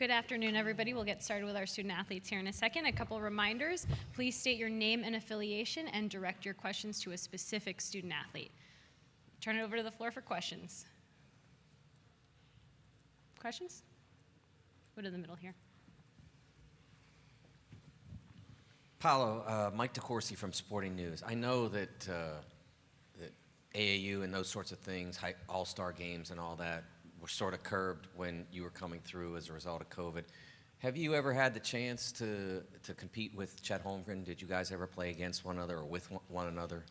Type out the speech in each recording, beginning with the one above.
Good afternoon, everybody. We'll get started with our student athletes here in a second. A couple reminders. Please state your name and affiliation and direct your questions to a specific student athlete. Turn it over to the floor for questions. Questions? Go to the middle here. Paolo, Mike DeCourcy from Sporting News. I know that AAU and those sorts of things, all-star games and all that, were sort of curbed when you were coming through as a result of COVID. Have you ever had the chance to compete with Chet Holmgren? Did you guys ever play against one another or with one another?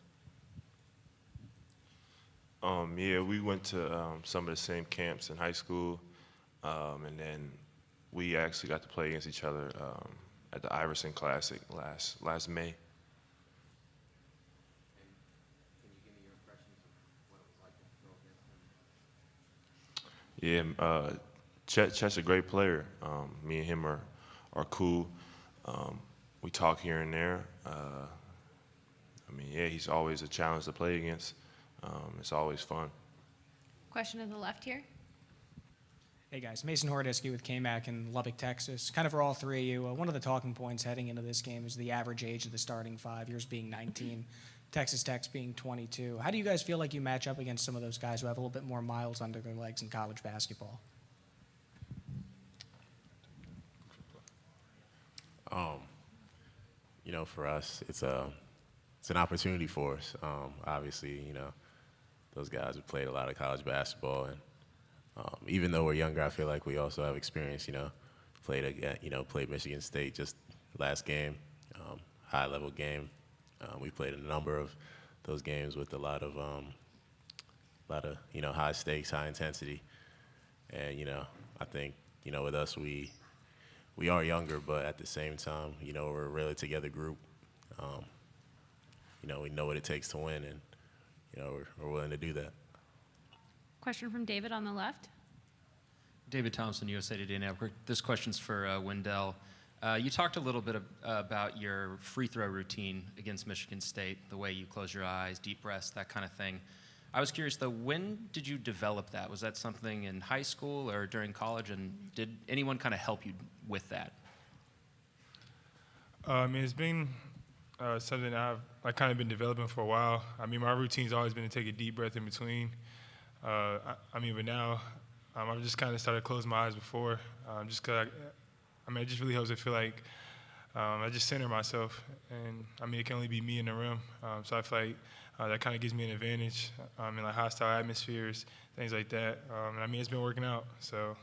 Yeah, we went to some of the same camps in high school, and then we actually got to play against each other at the Iverson Classic last May. Yeah, Chet's a great player. Me and him are cool. We talk here and there. Yeah, he's always a challenge to play against. It's always fun. Question to the left here. Hey guys, Mason Hordisky with KMAC in Lubbock, Texas. Kind of for all three of you, one of the talking points heading into this game is the average age of the starting five, yours being 19. Texas Tech's being 22. How do you guys feel like you match up against some of those guys who have a little bit more miles under their legs in college basketball? For us, it's an opportunity for us. Obviously, those guys have played a lot of college basketball, and even though we're younger, I feel like we also have experience. Played Michigan State just last game, high-level game. We played a number of those games with a lot of high stakes, high intensity, and I think with us we are younger, but at the same time we're a really together group. We know what it takes to win, and we're willing to do that. Question from David on the left. David Thompson, USA Today Network. This question's for Wendell. You talked a little bit about your free throw routine against Michigan State, the way you close your eyes, deep breaths, that kind of thing. I was curious, though, when did you develop that? Was that something in high school or during college, and did anyone kind of help you with that? It's been something I've kind of been developing for a while. My routine's always been to take a deep breath in between. But now I've just kind of started closing my eyes before, just because it just really helps me feel like I just center myself, and it can only be me in the room. So I feel like that kind of gives me an advantage in like hostile atmospheres, things like that. It's been working out, so I'm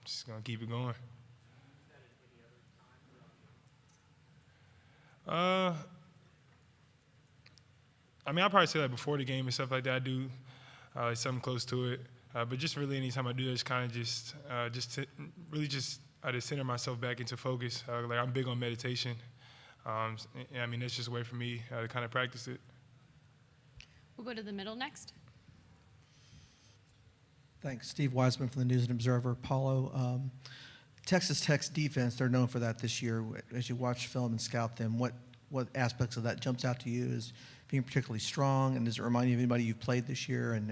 just gonna keep it going. I'll probably say that before the game and stuff like that. I do something close to it, but just really anytime I do that, it's kind of just I just center myself back into focus. I'm big on meditation. It's just a way for me to kind of practice it. We'll go to the middle next. Thanks. Steve Wiseman from the News and Observer. Paolo, Texas Tech's defense, they're known for that this year. As you watch film and scout them, what aspects of that jumps out to you as being particularly strong, and does it remind you of anybody you've played this year, and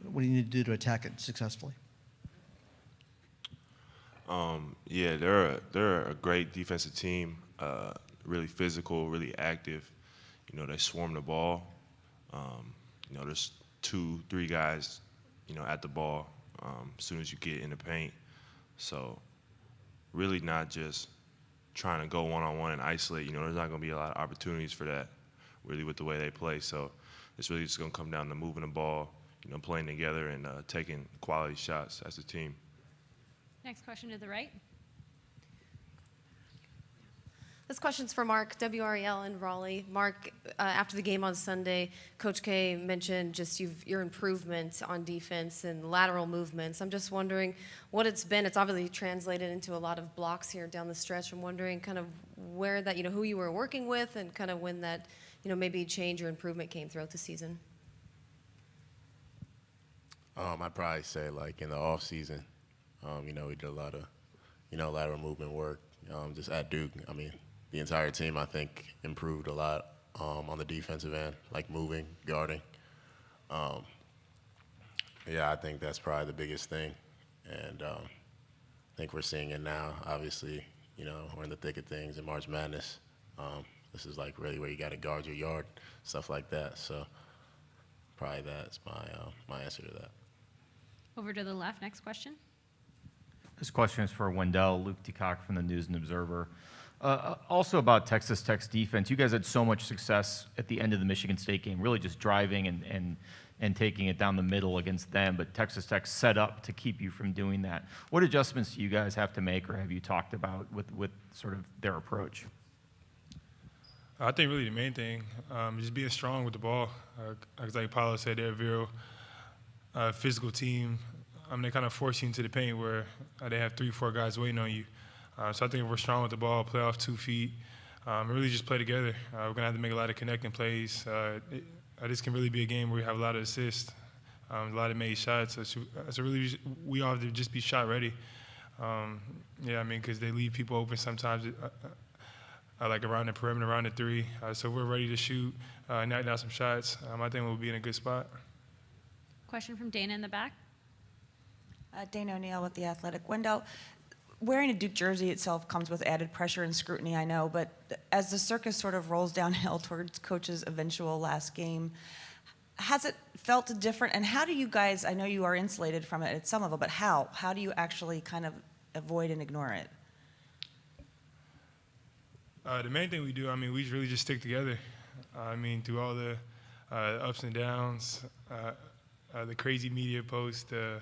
what do you need to do to attack it successfully? Yeah, they're a great defensive team, really physical, really active. They swarm the ball. There's 2-3 guys, at the ball as soon as you get in the paint. So really not just trying to go one-on-one and isolate. There's not going to be a lot of opportunities for that, really, with the way they play. So it's really just going to come down to moving the ball, playing together and taking quality shots as a team. Next question to the right. This question's for Mark, WREL in Raleigh. Mark, after the game on Sunday, Coach K mentioned just your improvement on defense and lateral movements. I'm just wondering what it's been. It's obviously translated into a lot of blocks here down the stretch. I'm wondering kind of where that, who you were working with and kind of when that, maybe change or improvement came throughout the season. I'd probably say like in the off season, we did a lot of, lateral movement work just at Duke. The entire team, I think, improved a lot on the defensive end, like moving, guarding. Yeah, I think that's probably the biggest thing. And I think we're seeing it now. Obviously, you know, we're in the thick of things in March Madness. This is like really where you got to guard your yard, stuff like that. So probably that's my answer to that. Over to the left, next question. This question is for Wendell, Luke DeCock from the News and Observer. Also about Texas Tech's defense. You guys had so much success at the end of the Michigan State game, really just driving and taking it down the middle against them, but Texas Tech set up to keep you from doing that. What adjustments do you guys have to make, or have you talked about with sort of their approach? I think really the main thing is just being strong with the ball. Like Paolo said, they're a very physical team. They kind of force you into the paint where they have 3-4 guys waiting on you. So I think if we're strong with the ball, play off 2 feet, and really just play together. We're going to have to make a lot of connecting plays. This can really be a game where we have a lot of assists, a lot of made shots. So really, we all have to just be shot ready. Because they leave people open sometimes, like around the perimeter, around the 3. So we're ready to shoot, knock down some shots. I think we'll be in a good spot. Question from Dana in the back. Dana O'Neill with The Athletic. Wendell, wearing a Duke jersey itself comes with added pressure and scrutiny, I know, but as the circus sort of rolls downhill towards Coach's eventual last game, has it felt different? And how do you guys, I know you are insulated from it at some level, but how? How do you actually kind of avoid and ignore it? The main thing we do, we really just stick together. Through all the ups and downs, the crazy media posts, the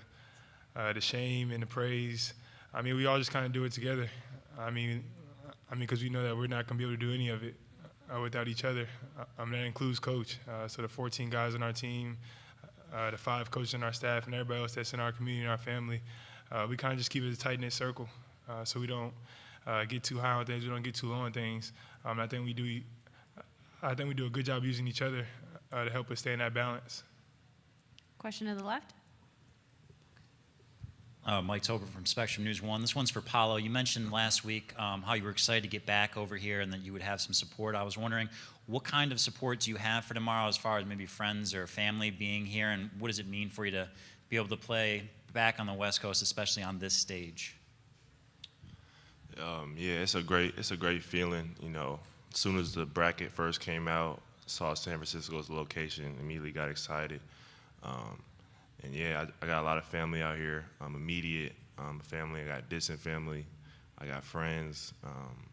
shame and the praise. We all just kind of do it together. Because we know that we're not going to be able to do any of it without each other. That includes Coach. So the 14 guys on our team, the 5 coaches on our staff, and everybody else that's in our community and our family. We kind of just keep it a tight-knit circle, so we don't get too high on things, we don't get too low on things. I think we do a good job using each other to help us stay in that balance. Question to the left. Mike Tober from Spectrum News 1. This one's for Paolo. You mentioned last week how you were excited to get back over here and that you would have some support. I was wondering, what kind of support do you have for tomorrow as far as maybe friends or family being here, and what does it mean for you to be able to play back on the West Coast, especially on this stage? It's a great feeling. You know, as soon as the bracket first came out, saw San Francisco's location, immediately got excited. I got a lot of family out here. Immediate family. I got distant family. I got friends.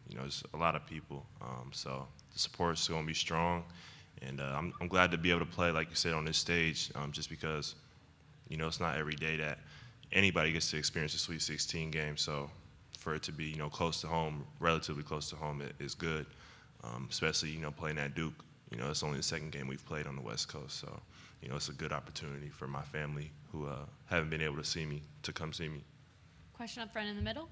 Just a lot of people. So the support's going to be strong, and I'm glad to be able to play, like you said, on this stage. Just because, it's not every day that anybody gets to experience a Sweet 16 game. So for it to be, close to home, relatively close to home, is good. Especially, playing at Duke. It's only the second game we've played on the West Coast. So. It's a good opportunity for my family who haven't been able to see me to come see me. Question up front in the middle.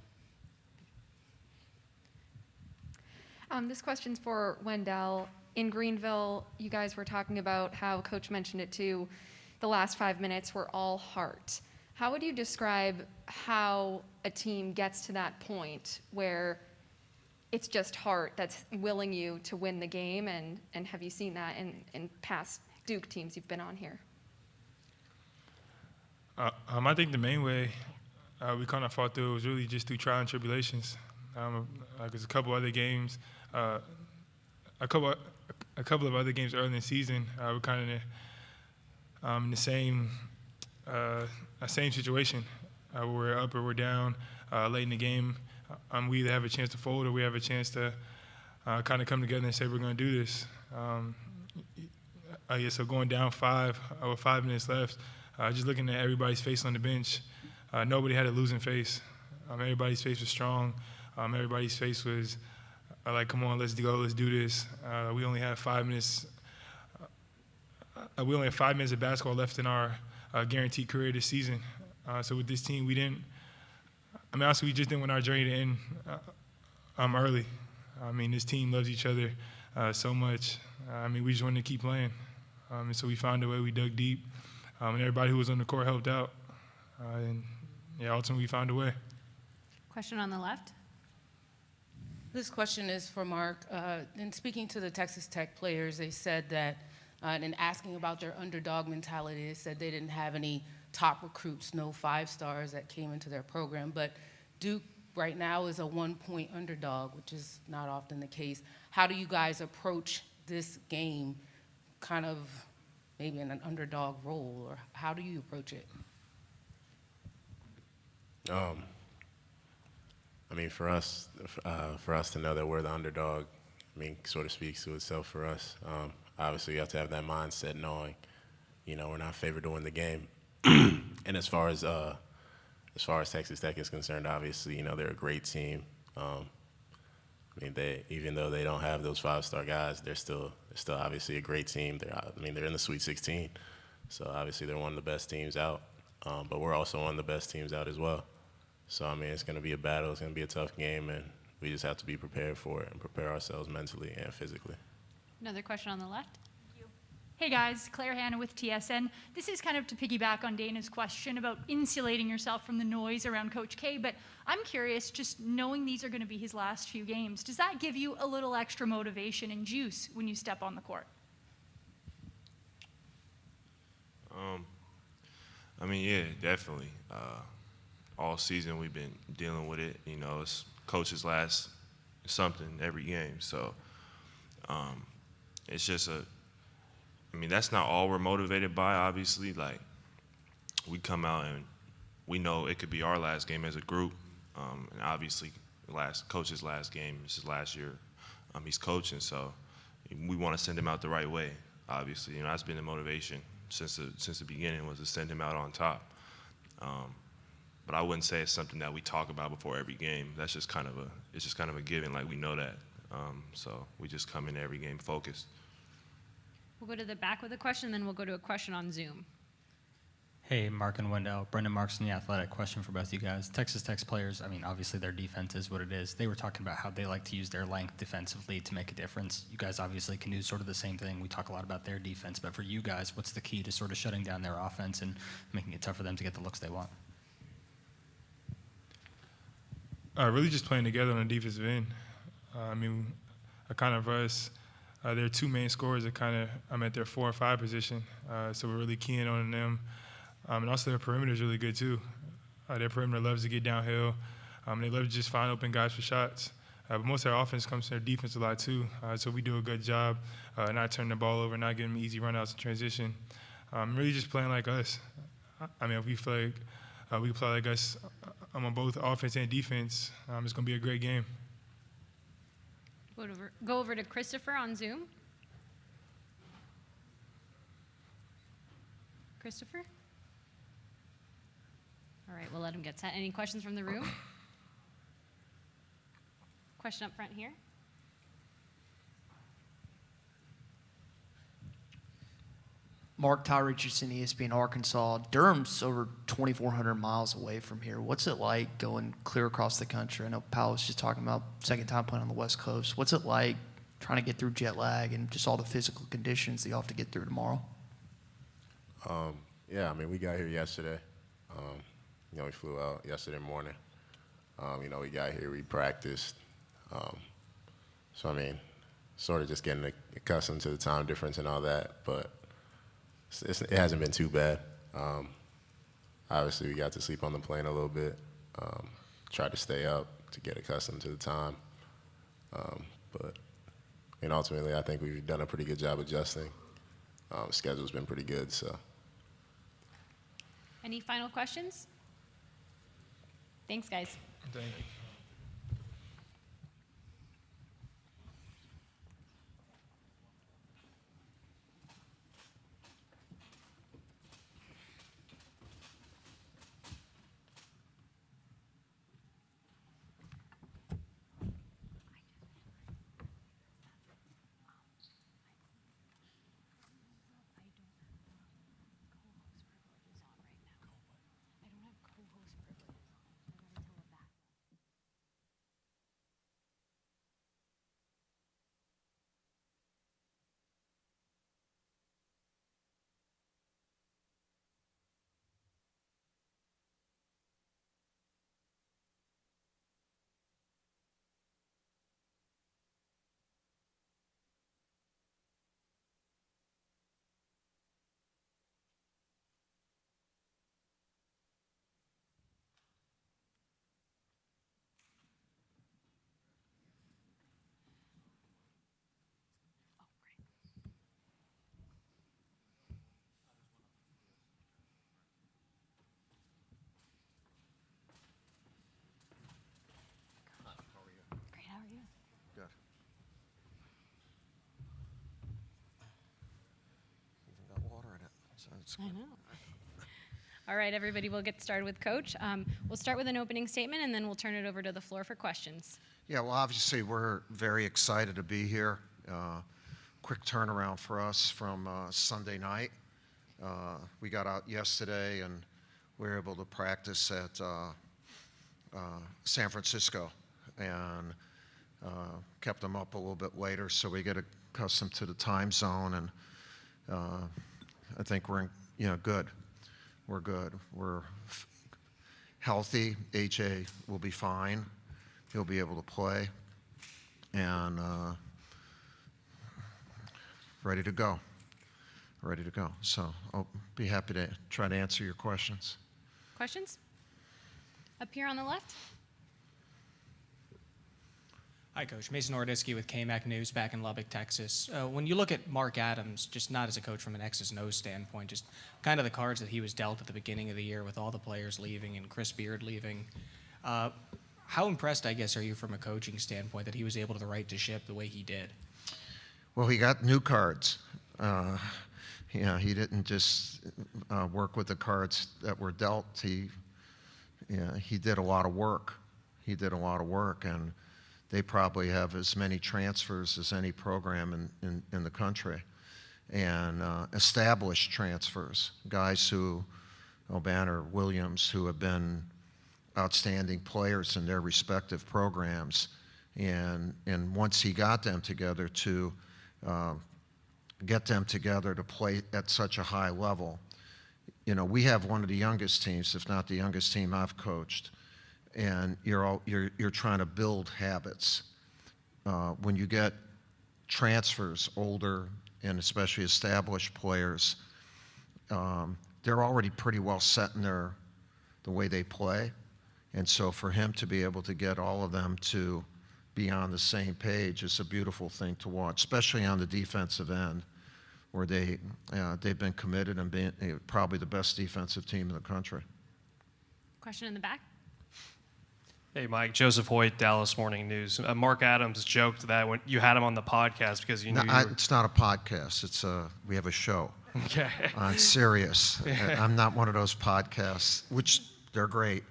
This question's for Wendell. In Greenville, you guys were talking about how Coach mentioned it too. The last 5 minutes were all heart. How would you describe how a team gets to that point where it's just heart that's willing you to win the game? And have you seen that in past Duke teams you've been on here? I think the main way we kind of fought through was really just through trial and tribulations. There's a couple other games, a couple of other games early in the season. We're kind of in the same situation. We're up or we're down late in the game. We either have a chance to fold or we have a chance to kind of come together and say we're going to do this. So going down 5 with 5 minutes left, just looking at everybody's face on the bench, nobody had a losing face. Everybody's face was strong. Everybody's face was like, come on, let's go, let's do this. We only have 5 minutes. We only have 5 minutes of basketball left in our guaranteed career this season. So with this team, honestly, we just didn't want our journey to end early. This team loves each other so much. We just wanted to keep playing. And so we found a way, we dug deep, and everybody who was on the court helped out. Ultimately we found a way. Question on the left. This question is for Mark. In speaking to the Texas Tech players, they said that, in asking about their underdog mentality, they said they didn't have any top recruits, no 5 stars that came into their program. But Duke right now is a 1-point underdog, which is not often the case. How do you guys approach this game kind of maybe in an underdog role, or how do you approach it? I mean, for us to know that we're the underdog, I mean, sort of speaks to itself for us. Obviously, you have to have that mindset knowing, you know, we're not favored to win the game. And as far as Texas Tech is concerned, obviously, you know, they're a great team. I mean, even though they don't have those 5-star guys, they're still obviously a great team. They're in the Sweet 16, so obviously they're one of the best teams out. But we're also one of the best teams out as well. So I mean, it's going to be a battle. It's going to be a tough game, and we just have to be prepared for it and prepare ourselves mentally and physically. Another question on the left. Hey guys, Claire Hanna with TSN. This is kind of to piggyback on Dana's question about insulating yourself from the noise around Coach K, but I'm curious, just knowing these are going to be his last few games, does that give you a little extra motivation and juice when you step on the court? I mean, yeah, definitely. All season we've been dealing with it. You know, it's coach's last something every game. So it's just I mean, that's not all we're motivated by, obviously. Like, we come out and we know it could be our last game as a group. And obviously, coach's last game, this is last year. He's coaching, so we want to send him out the right way, obviously. You know, that's been the motivation since the beginning, was to send him out on top. But I wouldn't say it's something that we talk about before every game. That's just kind of a given, like we know that. So we just come in every game focused. We'll go to the back with a question, then we'll go to a question on Zoom. Hey, Mark and Wendell. Brendan Marks from The Athletic. Question for both you guys. Texas Tech's players, I mean, obviously their defense is what it is. They were talking about how they like to use their length defensively to make a difference. You guys obviously can do sort of the same thing. We talk a lot about their defense, but for you guys, what's the key to sort of shutting down their offense and making it tough for them to get the looks they want? Really just playing together on the defensive end. I mean, kind of us. Their two main scorers are I'm at their 4 and 5 position, so we're really keying on them. And also their perimeter is really good too. Their perimeter loves to get downhill. They love to just find open guys for shots. But most of their offense comes from their defense a lot too. So we do a good job not turning the ball over, not giving them easy runouts in transition. Really just playing like us. I mean, if we feel like we play like us on both offense and defense, it's going to be a great game. Go over to Christopher on Zoom. Christopher? All right, we'll let him get set. Any questions from the room? Question up front here. Mark, Ty Richardson, ESPN Arkansas. Durham's over 2,400 miles away from here. What's it like going clear across the country? I know Paolo was just talking about second time playing on the West Coast. What's it like trying to get through jet lag and just all the physical conditions that you have to get through tomorrow? Yeah, I mean, we got here yesterday. You know, we flew out yesterday morning. You know, we got here, we practiced. So, I mean, sort of just getting accustomed to the time difference and all that, but it hasn't been too bad. Obviously, we got to sleep on the plane a little bit, tried to stay up to get accustomed to the time. But ultimately, I think we've done a pretty good job adjusting. Schedule's been pretty good, so. Any final questions? Thanks, guys. Thank you. I know. All right, everybody, we'll get started with Coach. We'll start with an opening statement, and then we'll turn it over to the floor for questions. Yeah, well, obviously, we're very excited to be here. Quick turnaround for us from Sunday night. We got out yesterday, and we were able to practice at San Francisco, and kept them up a little bit later, so we get accustomed to the time zone, and I think we're good. We're good. We're healthy. AJ will be fine. He'll be able to play, and ready to go. Ready to go. So I'll be happy to try to answer your questions. Questions? Up here on the left. Hi, Coach. Mason Hordisky with KMAC News back in Lubbock, Texas. When you look at Mark Adams, just not as a coach from an X's and O's standpoint, just kind of the cards that he was dealt at the beginning of the year with all the players leaving and Chris Beard leaving, how impressed, I guess, are you from a coaching standpoint that he was able to right the ship the way he did? Well, he got new cards. He didn't just work with the cards that were dealt. He did a lot of work. He did a lot of work, and they probably have as many transfers as any program in the country, and established transfers, guys who, Banner, Williams, who have been outstanding players in their respective programs, and once he got them together to get them together to play at such a high level. We have one of the youngest teams, if not the youngest team I've coached, and you're trying to build habits. When you get transfers, older and especially established players, they're already pretty well set in the way they play, and so for him to be able to get all of them to be on the same page is a beautiful thing to watch, especially on the defensive end, where they've been committed and been probably the best defensive team in the country. Question in the back. Hey, Mike. Joseph Hoyt, Dallas Morning News. Mark Adams joked that when you had him on the podcast because you knew It's not a podcast. We have a show. Okay. On Sirius. I'm not one of those podcasts, which they're great,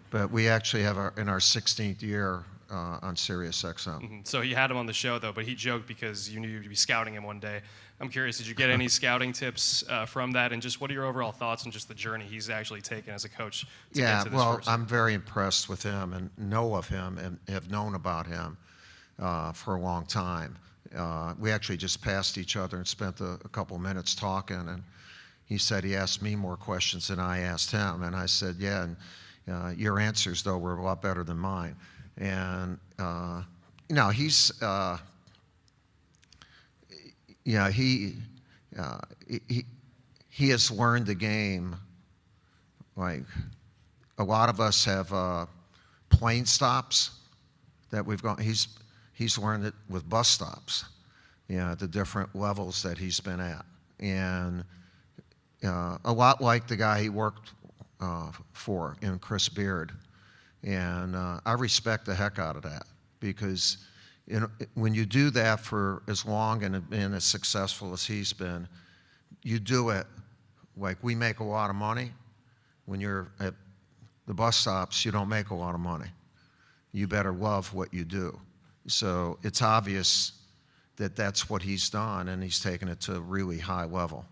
but we actually have in our 16th year on Sirius XM. So you had him on the show, though, but he joked because you knew you'd be scouting him one day. I'm curious, did you get any scouting tips from that, and just what are your overall thoughts on just the journey he's actually taken as a coach to get to this first? I'm very impressed with him and know of him and have known about him for a long time. We actually just passed each other and spent a couple minutes talking, and he said he asked me more questions than I asked him, and I said, yeah, and your answers, though, were a lot better than mine. And he's he has learned the game. Like a lot of us have plane stops that we've gone. He's learned it with bus stops. The different levels that he's been at, and a lot like the guy he worked for in Chris Beard. And I respect the heck out of that, because when you do that for as long and been as successful as he's been, you do it like we make a lot of money. When you're at the bus stops, you don't make a lot of money. You better love what you do. So it's obvious that that's what he's done, and he's taken it to a really high level.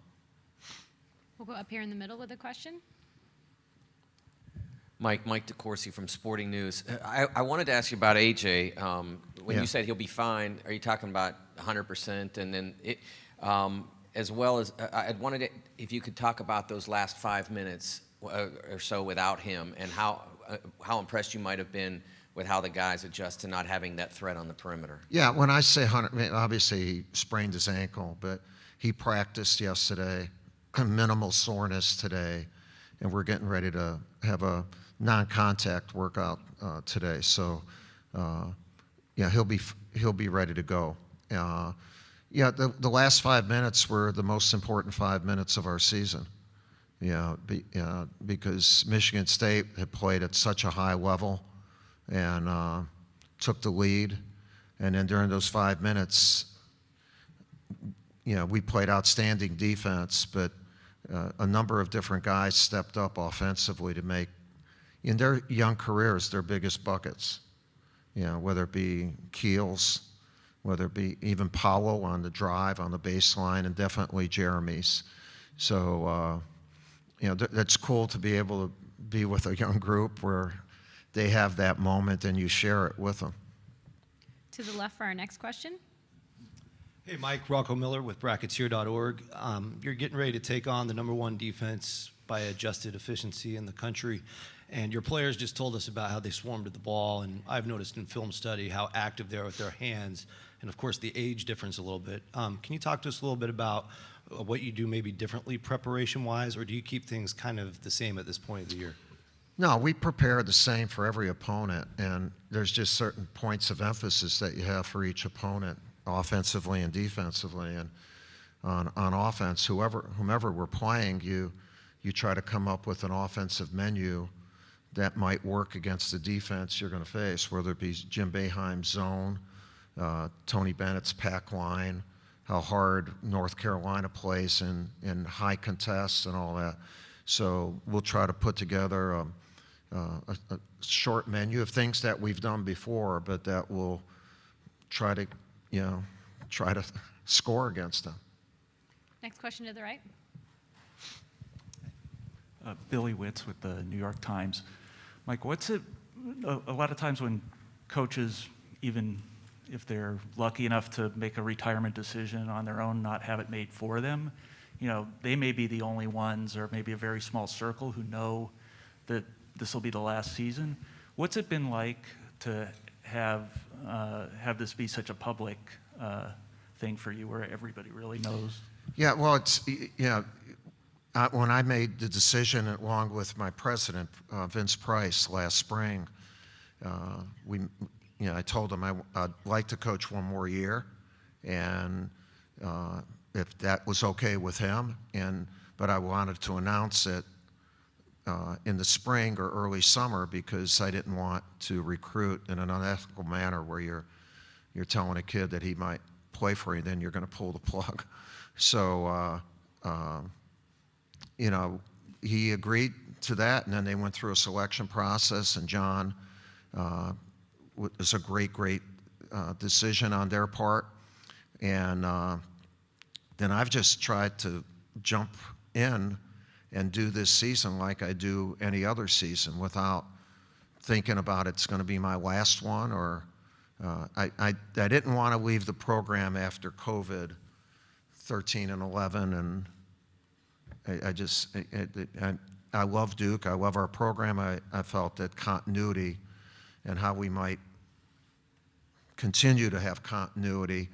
We'll go up here in the middle with a question. Mike DeCourcy from Sporting News. I wanted to ask you about AJ. When you said he'll be fine, are you talking about 100%? And then as well as, I wanted to, if you could talk about those last 5 minutes or so without him, and how impressed you might have been with how the guys adjust to not having that threat on the perimeter. Yeah, when I say 100, obviously he sprained his ankle, but he practiced yesterday, minimal soreness today, and we're getting ready to have a non-contact workout today. So, he'll be ready to go. The last 5 minutes were the most important 5 minutes of our season. Because Michigan State had played at such a high level and took the lead, and then during those 5 minutes, we played outstanding defense, but a number of different guys stepped up offensively to make, in their young careers, their biggest buckets. You know, whether it be Keels, whether it be even Paolo on the drive, on the baseline, and definitely Jeremy's. So, you know, that's cool to be able to be with a young group where they have that moment and you share it with them. To the left for our next question. Hey, Mike, Rocco Miller with bracketshere.org. You're getting ready to take on the #1 defense by adjusted efficiency in the country, and your players just told us about how they swarmed at the ball, and I've noticed in film study how active they are with their hands, and of course the age difference a little bit. Can you talk to us a little bit about what you do maybe differently preparation-wise, or do you keep things kind of the same at this point of the year? No, we prepare the same for every opponent, and there's just certain points of emphasis that you have for each opponent, offensively and defensively. And on offense, whomever we're playing, you try to come up with an offensive menu that might work against the defense you're going to face, whether it be Jim Boeheim's zone, Tony Bennett's pack line, how hard North Carolina plays in high contests and all that. So we'll try to put together a short menu of things that we've done before, but that will try to, try to score against them. Next question to the right. Billy Witz with the New York Times. Mike, what's it, a lot of times when coaches, even if they're lucky enough to make a retirement decision on their own, not have it made for them, they may be the only ones, or maybe a very small circle, who know that this will be the last season. What's it been like to have this be such a public thing for you, where everybody really knows? Yeah, well, when I made the decision, along with my president, Vince Price, last spring, I told him I'd like to coach one more year, and if that was okay with him, but I wanted to announce it in the spring or early summer, because I didn't want to recruit in an unethical manner where you're telling a kid that he might play for you, then you're going to pull the plug. So, he agreed to that, and then they went through a selection process, and John was a great decision on their part. And then I've just tried to jump in and do this season like I do any other season, without thinking about it's going to be my last one, or I didn't want to leave the program after COVID 13 and 11, and I love Duke. I love our program. I felt that continuity and how we might continue to have continuity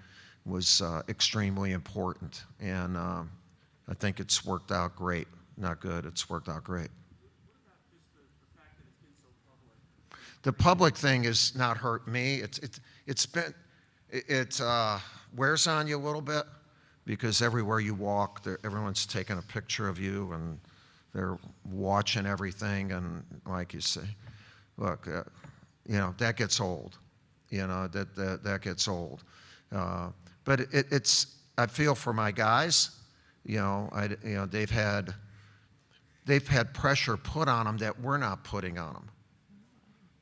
was extremely important. And I think it's worked out great. Not good, it's worked out great. The public thing has not hurt me. It wears on you a little bit, because everywhere you walk, everyone's taking a picture of you, and they're watching everything. And like you say, look, that gets old. That gets old. But I feel for my guys. They've had pressure put on them that we're not putting on them.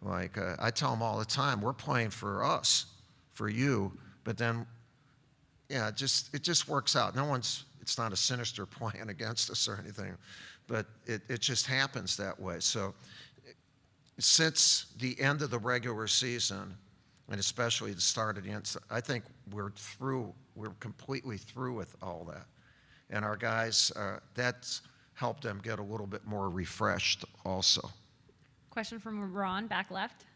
Like I tell them all the time, we're playing for us, for you. But then, it just works out. It's not a sinister plan against us or anything, but it just happens that way. So since the end of the regular season, and especially the start of the end, I think we're completely through with all that. And our guys, that's helped them get a little bit more refreshed also. Question from Ron, back left.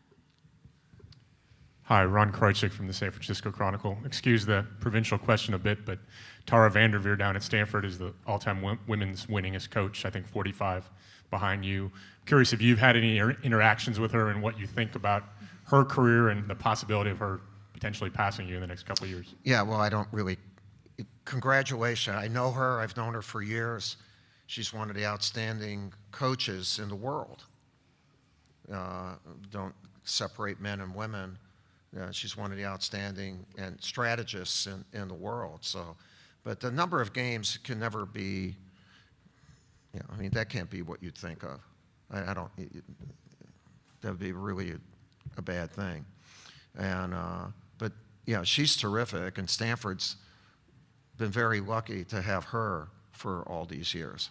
Hi, Ron Kreutzig from the San Francisco Chronicle. Excuse the provincial question a bit, but Tara Vanderveer down at Stanford is the all-time women's winningest coach, I think 45 behind you. Curious if you've had any interactions with her and what you think about her career and the possibility of her potentially passing you in the next couple of years. Yeah, well, I don't really. Congratulations. I know her. I've known her for years. She's one of the outstanding coaches in the world. Don't separate men and women. She's one of the outstanding and strategists in the world. So, but the number of games can never be I mean, that can't be what you'd think of. I don't, that would be really a bad thing. And, but, yeah, she's terrific, and Stanford's been very lucky to have her for all these years.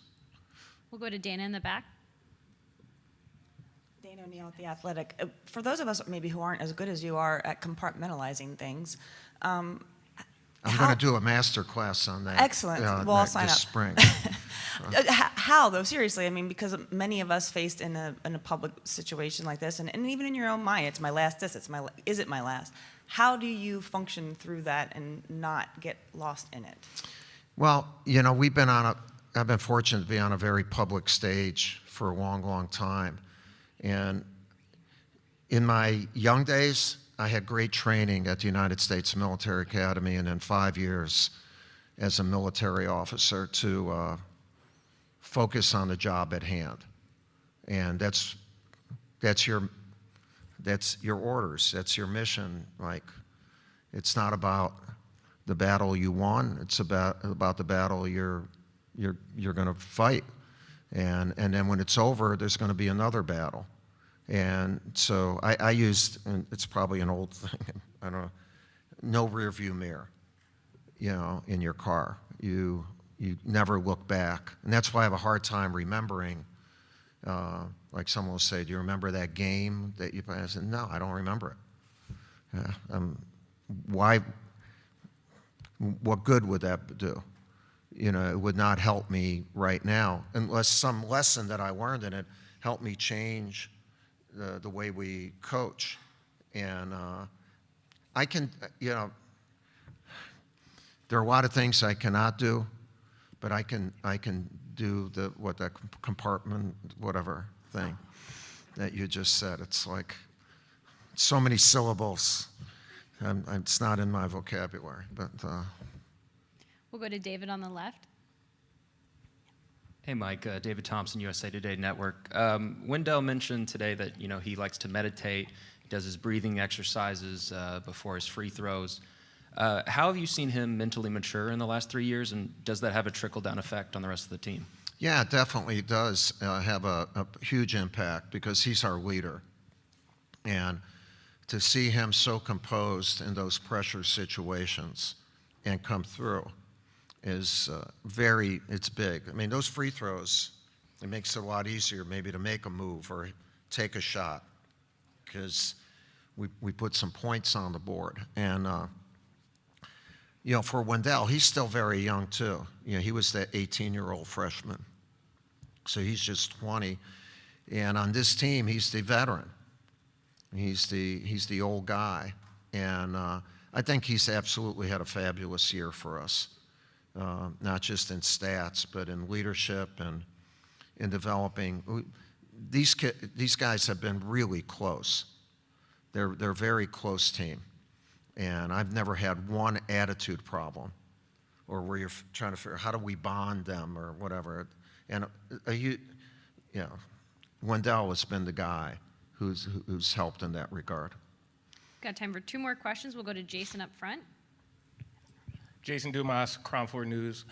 We'll go to Dana in the back. Dana O'Neill with The Athletic. For those of us maybe who aren't as good as you are at compartmentalizing things, I'm going to do a master class on that. Excellent. Well, I'll sign this up. spring. How though? Seriously, I mean, because many of us faced in a public situation like this, and even in your own mind, it's my last this, is it my last? How do you function through that and not get lost in it? Well, I've been fortunate to be on a very public stage for a long, long time. And in my young days, I had great training at the United States Military Academy, and then 5 years as a military officer to focus on the job at hand. And that's your orders, that's your mission. Like, it's not about the battle you won, it's about the battle you're going to fight. And then when it's over, there's going to be another battle. And so I used, and it's probably an old thing, I don't know, no rear view mirror, in your car. You never look back. And that's why I have a hard time remembering, like someone will say, do you remember that game that you played? I said, no, I don't remember it. Why, what good would that do? It would not help me right now, unless some lesson that I learned in it helped me change the way we coach. And I can, there are a lot of things I cannot do, but I can do that compartment, whatever thing that you just said. It's like so many syllables. It's not in my vocabulary, but. We'll go to David on the left. Hey, Mike. David Thompson, USA Today Network. Wendell mentioned today that he likes to meditate. He does his breathing exercises before his free throws. How have you seen him mentally mature in the last 3 years, and does that have a trickle-down effect on the rest of the team? Yeah, it definitely does have a huge impact because he's our leader. And to see him so composed in those pressure situations and come through is it's big. I mean, those free throws, it makes it a lot easier maybe to make a move or take a shot because we put some points on the board. And, for Wendell, he's still very young too. He was that 18-year-old freshman. So he's just 20. And on this team, he's the veteran. He's the old guy. And I think he's absolutely had a fabulous year for us. Not just in stats, but in leadership and in developing. These guys have been really close. They're a very close team. And I've never had one attitude problem or where you're trying to figure out how do we bond them or whatever. And Wendell has been the guy who's helped in that regard. Got time for 2 more questions. We'll go to Jason up front. Jason Dumas, Crown 4 News.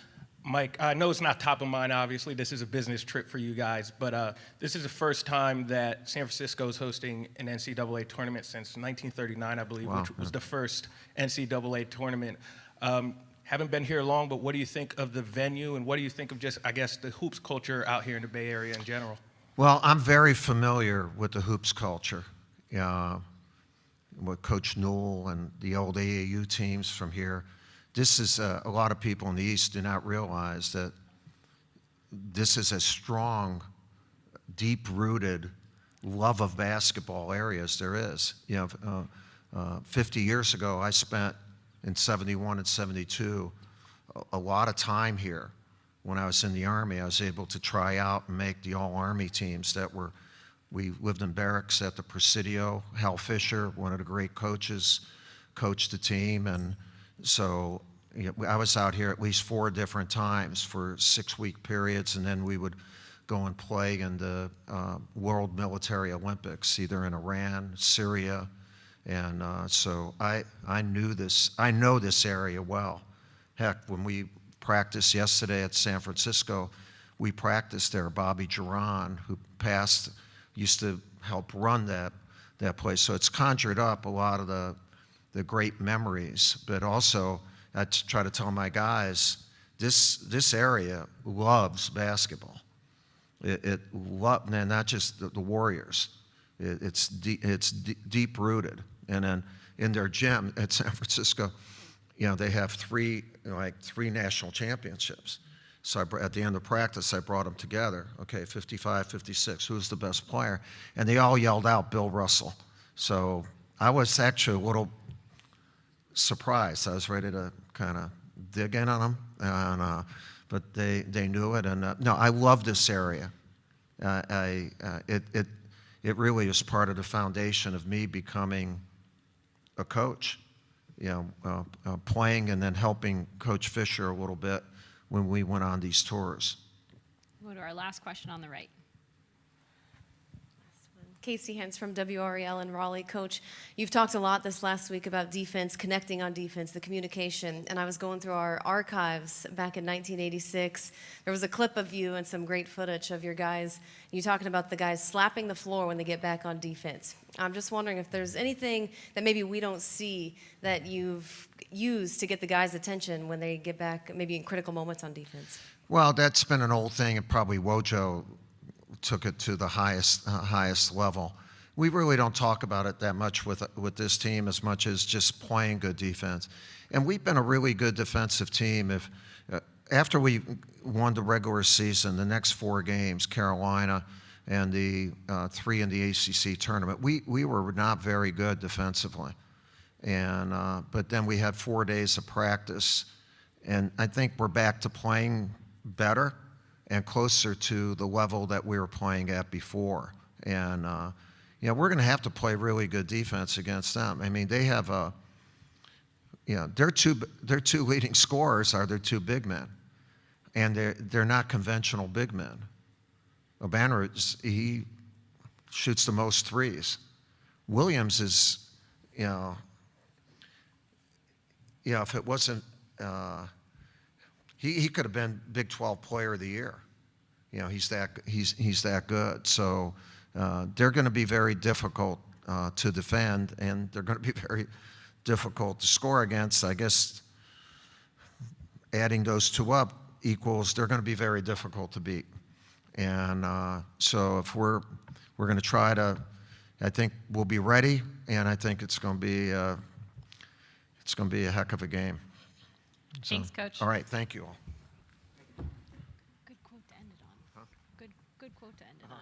Mike, I know it's not top of mind, obviously. This is a business trip for you guys, but this is the first time that San Francisco is hosting an NCAA tournament since 1939, I believe, Wow. which was the first NCAA tournament. Haven't been here long, but what do you think of the venue, and what do you think of just, I guess, the hoops culture out here in the Bay Area in general? Well, I'm very familiar with the hoops culture. With Coach Newell and the old AAU teams from here. This is a lot of people in the East do not realize that this is a strong, deep-rooted love of basketball area as there is. 50 years ago, I spent in 71 and 72 a lot of time here. When I was in the Army, I was able to try out and make the all-Army teams we lived in barracks at the Presidio. Hal Fisher, one of the great coaches, coached the team. And so I was out here at least 4 different times for 6-week periods, and then we would go and play in the World Military Olympics, either in Iran, Syria. And so I know this area well. Heck, when we practiced yesterday at San Francisco, we practiced there. Bobby Giron, who passed, used to help run that place. So it's conjured up a lot of the great memories. But also, I try to tell my guys, this area loves basketball. And not just the Warriors. It's deep rooted. And then in their gym at San Francisco, they have three national championships. So at the end of practice, I brought them together. Okay, 55, 56, who's the best player? And they all yelled out Bill Russell. So I was actually a little surprised. I was ready to kind of dig in on them, but they knew it. And no, I love this area. It really is part of the foundation of me becoming a coach. Playing and then helping Coach Fisher a little bit when we went on these tours. We'll go to our last question on the right. Casey Hens from WREL in Raleigh. Coach, you've talked a lot this last week about defense, connecting on defense, the communication, and I was going through our archives back in 1986. There was a clip of you and some great footage of your guys, you talking about the guys slapping the floor when they get back on defense. I'm just wondering if there's anything that maybe we don't see that you've used to get the guys' attention when they get back, maybe in critical moments on defense. Well, that's been an old thing, and probably Wojo took it to the highest level. We really don't talk about it that much with this team as much as just playing good defense. And we've been a really good defensive team. After we won the regular season, the next 4 games, Carolina and the 3 in the ACC tournament, we were not very good defensively. And but then we had 4 days of practice, and I think we're back to playing better and closer to the level that we were playing at before. And we're going to have to play really good defense against them. I mean, they have their two leading scorers are their 2 big men, and they're not conventional big men. Banchero, he shoots the most threes. Williams is, if it wasn't. He could have been Big 12 Player of the Year. He's that good. So they're going to be very difficult to defend, and they're going to be very difficult to score against. I guess adding those 2 up equals they're going to be very difficult to beat. And so if we're going to try to, I think we'll be ready, and I think it's going to be a heck of a game. So, Thanks, Coach. All right, thank you all. Good quote to end it on. Good quote to end it on.